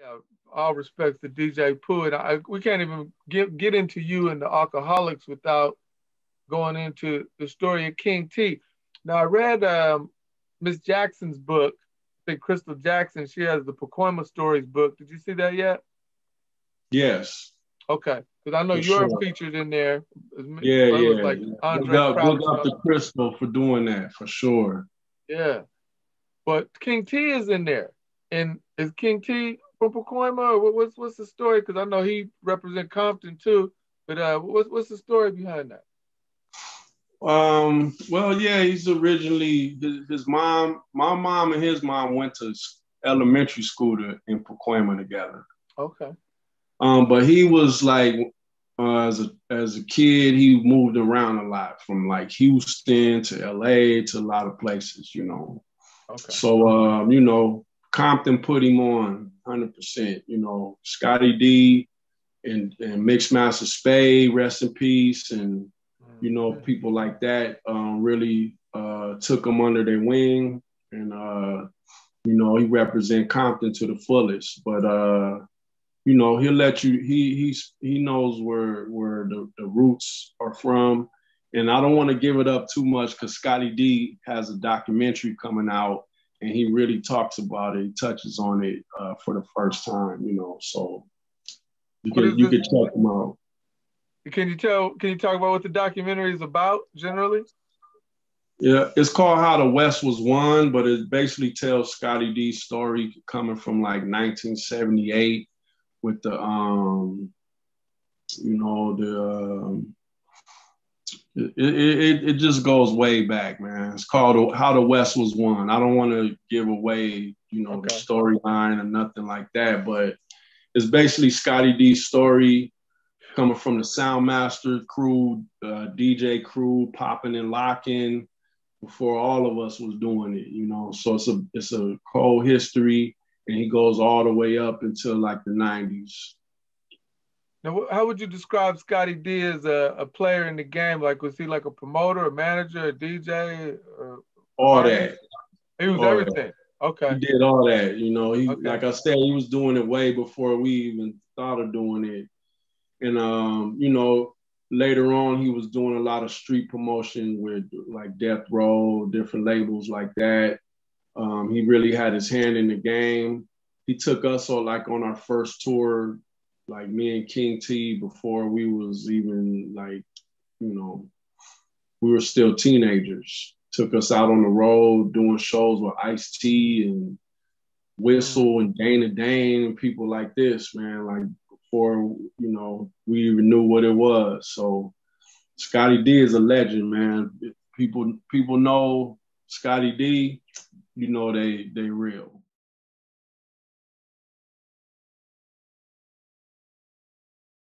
Yeah, all respects to DJ Pooh, and we can't even get into you and the alcoholics without going into the story of King T. Now, I read Miss Jackson's book. I think Crystal Jackson. She has the Pacoima Stories book. Did you see that yet? Yes, Okay, because I know for you're sure. featured in there. Yeah, It was yeah. like Big Andre up, big Crouch. up to Crystal for doing that, for sure. Yeah, but King T is in there, and is King T from Pacoima? Or what's the story? Because I know he represent Compton too. But what's the story behind that? Well, yeah, he's originally his mom, my mom and his mom went to elementary school in Pacoima together. Okay. But he was like, as a kid, he moved around a lot from like Houston to LA to a lot of places, you know. Okay. So, Compton put him on 100%. You know, Scotty D and Mixmaster Spade, rest in peace, and people like that really took him under their wing, and he represent Compton to the fullest. But he'll let you. He knows where the roots are from, and I don't want to give it up too much because Scotty D has a documentary coming out, and he really talks about it. He touches on it for the first time. So you can check him out. Can you talk about what the documentary is about generally? Yeah, it's called How the West Was Won, but it basically tells Scotty D's story coming from like 1978 with the it just goes way back, man. It's called How the West Was Won. I don't want to give away, the storyline or nothing like that, but it's basically Scotty D's story coming from the Soundmaster crew, DJ crew, popping and locking before all of us was doing it. So it's a whole history, and he goes all the way up until like the 90s. Now, how would you describe Scotty D as a player in the game? Like, was he like a promoter, a manager, a DJ, or all artist? that. He was All everything. that. Okay. He did all that. He Okay. like I said, he was doing it way before we even thought of doing it. And later on he was doing a lot of street promotion with like Death Row, different labels like that. He really had his hand in the game. He took us on our first tour, like me and King T, before we was even like, we were still teenagers. Took us out on the road doing shows with Ice-T and Whistle and Dana Dane and people like this, man, like before, we even knew what it was. So Scotty D is a legend, man. People know Scotty D, they real.